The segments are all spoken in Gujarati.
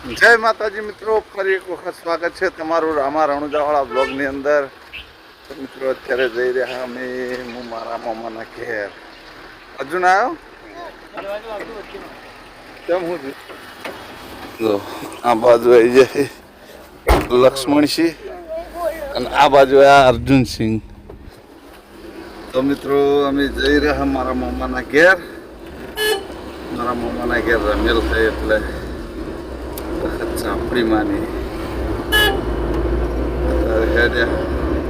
જય માતાજી મિત્રો, ફરી એક વખત સ્વાગત છે તમારું રામા રણુજાવાળા બ્લોગની અંદર. તો મિત્રો અત્યારે જઈ રહ્યા અમે હું મારા મામાના ઘેર. અર્જુન આવ્યો કેમ હું જો આ બાજુ આવી જાય લક્ષ્મણસિંહ અને આ બાજુ આ અર્જુનસિંહ. તો મિત્રો અમે જઈ રહ્યા મારા મામાના ઘેર. મારા મામાના ઘેર રમેલ થાય એટલે ચાપડી માની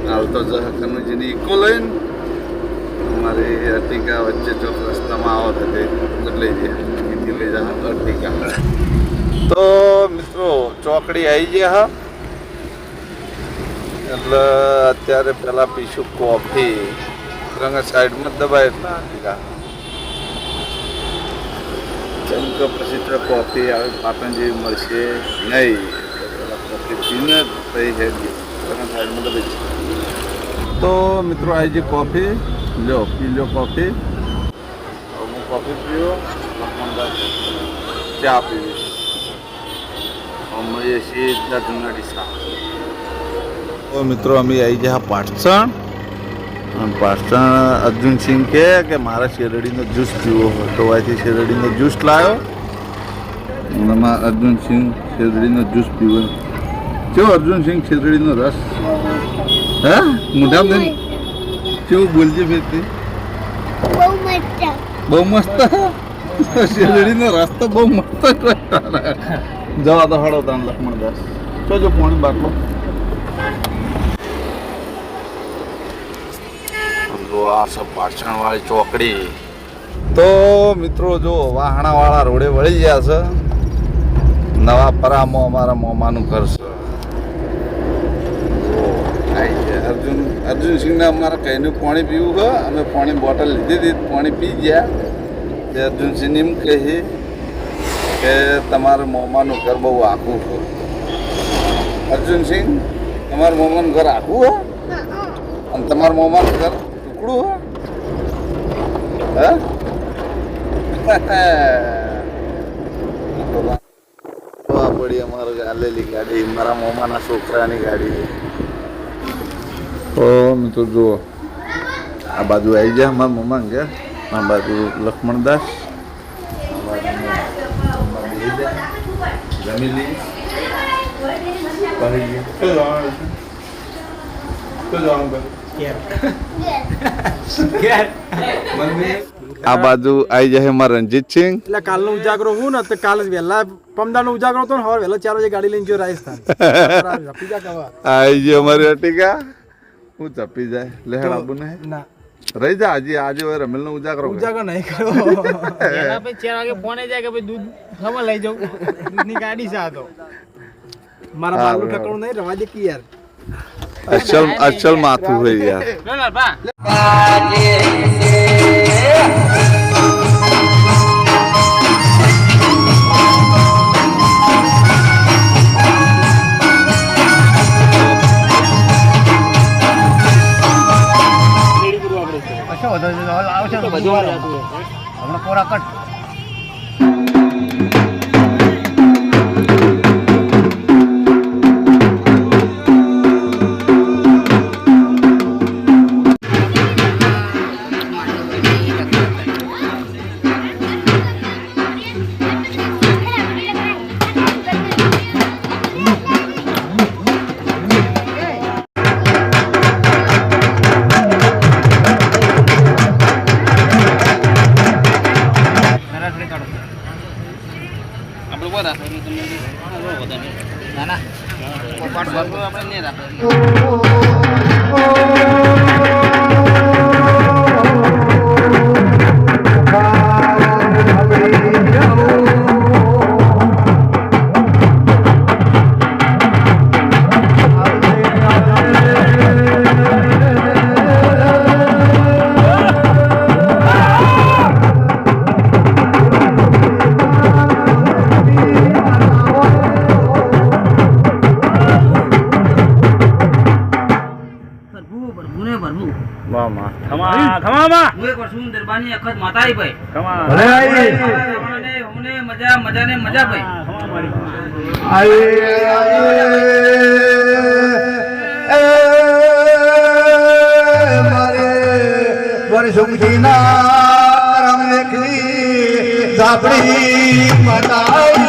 હાલ તો કનુજીની ઇકો લઈને અમારી અર્ટિકા વચ્ચે ચોક રસ્તામાં આવો તો બદલાઈ જાય લઈ જા અર્ટિકા. તો મિત્રો ચોકડી આવી ગયા હા એટલે અત્યારે પેલા પીશું કોફી રંગ સાઈડમાં દબાય અર્ટિકા કેમ કે પછી તો કોફી આવે પાટણ જેવી મળશે નહીં. કોફી પીને પછી હેડી સાઈડમાં દબાઈ. તો મિત્રો આવી જે કોફી લો પી લો કોફી. હું કોફી પીવો ચા પીવી અમે સીધા જુનાડી સા. તો મિત્રો અમે આવી ગયા પાટણ. પાટણ અર્જુનસિંહ કે મારા શેરડીનો જ્યુસ પીવો હોય તો અહીંથી શેરડીનો જ્યુસ લાવ્યો. એમાં અર્જુનસિંહ શેરડીનો જ્યુસ પીવો. કેવો અર્જુનસિંહ શેરડીનો રસ હે મોઢામાં કેવું બોલજે ફેરતી બહુ મસ્ત શેરડીનો રસ તો બહુ મસ્ત. જવા તો હળો તાન લક્ષ્મણદાસ જો પાણી બાટલો. આ સબ પાટણવાળી ચોકડી. તો મિત્રો જો વાહણાવાળા રોડે વળી ગયા છે. નવા પરામાં અમારા મોમાનું ઘર છે. અર્જુનસિંહને અમારે કહીને પાણી પીવું છે. અમે પાણી બોટલ લીધી હતી પાણી પી ગયા. તે અર્જુનસિંહને એમ કહી કે તમારા મોમાનું ઘર બહુ આખું છે. અર્જુનસિંહ તમારા મોમાનું ઘર આખું છે અને તમારા મોમાનું ઘર પડી અમારું આલેલી ગાડી મારા મોમાના છોકરાની ગાડી. તો મિત્રો જુઓ આ બાજુ આવી જાય મારા મોમા ગયા. આ બાજુ લક્ષ્મણદાસ જમીલી આ બાજુ આવી જાય મારા રણજીતસિંહ. એટલે કાલનો ઉજાગરો હું ને તો કાલ વહેલા પમદાનો ઉજાગરો હતો ને હવે વહેલા 4 વાગે ગાડી લઈને જો રાજસ્થાન આવી ગયો અમારી અર્ટિકા. હું ચપી જાય લેહડ આબુ ને ના રહી જા. આજે હવે રમેલ નો ઉજાગરો નહીં કરો. એના પછી 4 વાગે ફોન જાય કે ભાઈ દૂધ ખબર લઈ જાઉં દૂધની ગાડી છે આ તો મારા બાલનું ઠકડું નહીં રવા દે કે યાર. અચલ માથું હોય યાર. આવશે તો બધું હમણાં કોરા કટ. ખમા ખમા ખમા હું એક વર્ષ દરબારની અખત માતાઈ ભાઈ ખમા ભલે આઈ મને મને મજા મજા ને મજા ભાઈ મારે વર્ષોથી ના રામ લેખી ઝાપડી મટાઈ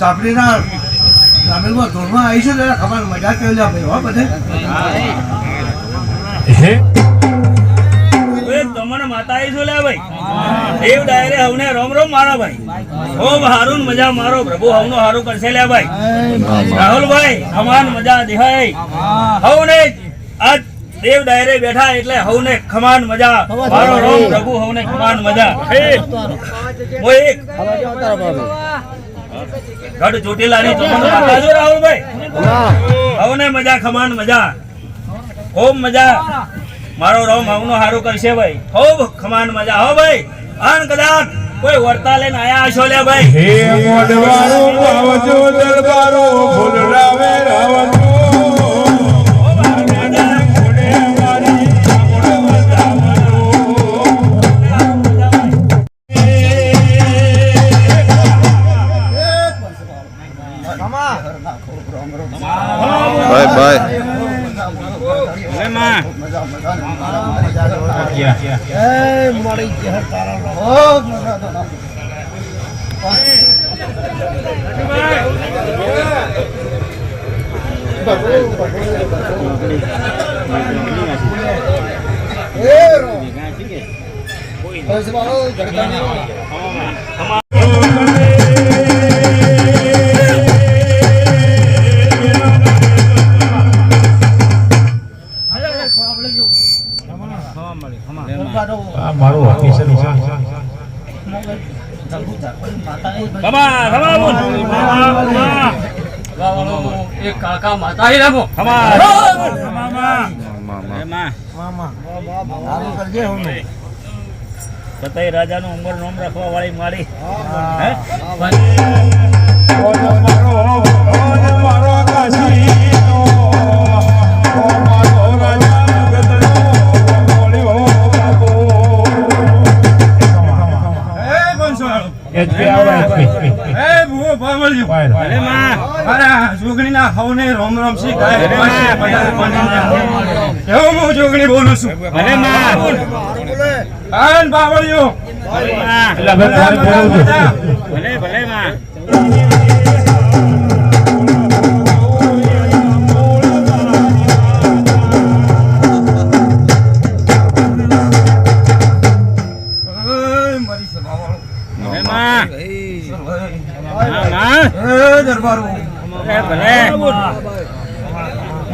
ચાપડીના ગ્રામીણમાં ધોરમાં આવીશું ત્યારે ખબર મજા કેવી ભાઈ હો બધે તમારે માતા આવીશું લે ભાઈ દેવ ડાયરે હવને રોમ રોમ મારા ભાઈ ખૂબ હારું મજા મારો પ્રભુ હવનો હારું કરશે લે ભાઈ રાહુલભાઈ ખમાન મજા દેહાય હવને આજ દેવ ડાયરે બેઠા એટલે હવને ખમાન મજા મારો રોમ પ્રભુ હવને ખમાન મજા મોય ગઢ ચોટીલાની તમારો માતા જો રાહુલભાઈ હવને મજા ખમાન મજા ખૂબ મજા મારો રોમ હવનો હારું કરશે ભાઈ ખૂબ ખમાન મજા હો ભાઈ આન કદાચ કોઈ વર્તા લઈને આયા છો લે ભાઈ હે મોડવારો આવજો દરબારો ફૂલડાવે રાવણો બાય બાય મારું ઓફિસર એક કાકા માતા હી રામો સતાઈ રાજાનું ઉંમર નોમ રાખવા વાળી મારી મારો કાશીનો મારો રાજા જોગણીના હવને રોમ રોમ સી હું જોગણી બોલું છું બાવળિયો ભલે ભલે માં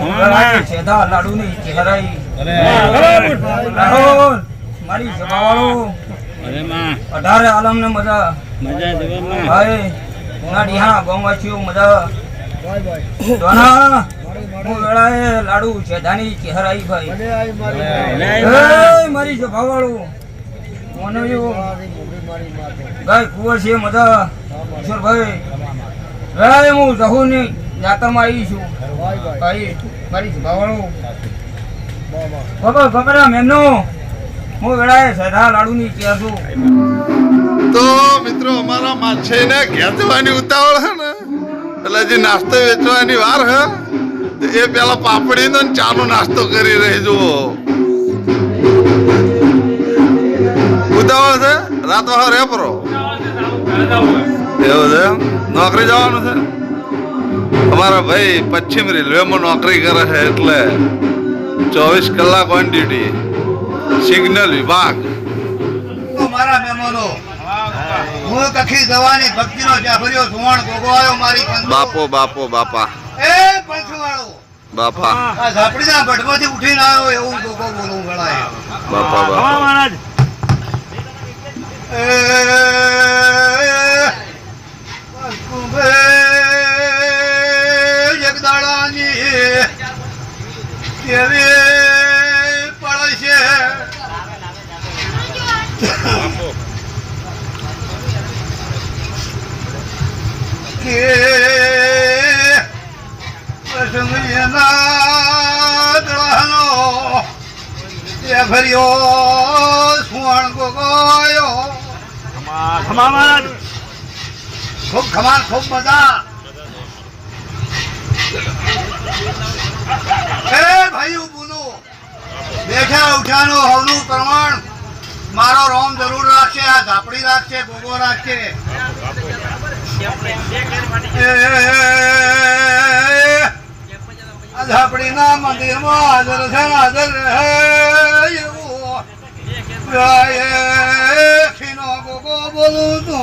માં. સેધા લાડુની ચહેરાઈ બરાબર. રાહુલ મારી સભાવાળો અરે માં 18 આલમને મજા મજા દેવામાં ભાઈ ના ડીહા ગામવાસીઓ મજા દોના હું વેળાએ લાડુ સેધાની ચહેરાઈ ભાઈ એ મારી સભાવાળો મોનવ્યો ગાય કુંવર છે મજા કિશોરભાઈ વેળાએ હું જહુની જાતરમાં આવી છું ભાઈ મારી સભાવાળો ખબર મેમનો હું વેળાએ સેધા લાડુની ચહેર છું તો મિત્રો અમારા માછીને ઘેર જવાની ઉતાવળ છે ને એટલે જે નાસ્તો વેચવાની વાર હે તો એ પેલા પાપડીનો ને ચાનો નાસ્તો કરી રહી જુઓ ઉતાવળ છે રાત વહાર રે પરો એવું છે નોકરી જવાનું છે અમારા ભાઈ પશ્ચિમ રેલવેમાં નોકરી કરે છે એટલે 24 કલાક ઓન ડ્યુટી સિગ્નલ વિભાગ મારા મહેમાનો હું કખી દવાની ભક્તિનો જાફરિયો સુવર્ણ ગોગો આવ્યો મારી પંથો. બાપો બાપો બાપા એ પંથવાળો બાપા આ ઝાપડીના ગઢમાંથી ઉઠીને આવ્યો એવું ગોગો બોલું ગણાય બાપા હા બાપા મહારાજ કુંભે જગદાળાની કેવી પડશે કે પ્રસંગના દળાનો એ ભર્યો સુવર્ણ ગોગોયો ખમા મહારાજ ખૂબ ખમાન ખૂબ મજા એ ભાઈ બોલો બેઠા ઉઠાનો હવનું પ્રમાણ મારો રોમ જરૂર રાખશે આ ઝાપડી રાખશે ગોગો રાખશે આ ઝાપડીના મંદિરમાં હાજર છે હાજર રહે એવું ખીનો ગોગો બોલું તો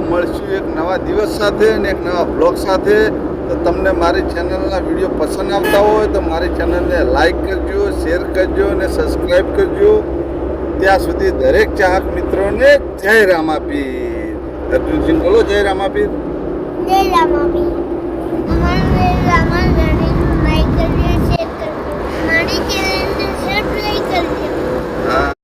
મળશું એક નવા દિવસ સાથે અને એક નવા બ્લોગ સાથે તો તમને મારી ચેનલના વિડીયો પસંદ આવતા હોય તો મારી ચેનલને લાઈક કરજો શેર કરજો અને સબસ્ક્રાઈબ કરજો ત્યાં સુધી દરેક ચાહક મિત્રોને જય રામાપીર અર્જુનસિંહ બોલો જય રામાપીર જય રામાપીર અમારા રામાપીર લાઈક કરજો શેર કરજો મારી ચેનલને સબસ્ક્રાઇબ કરજો હા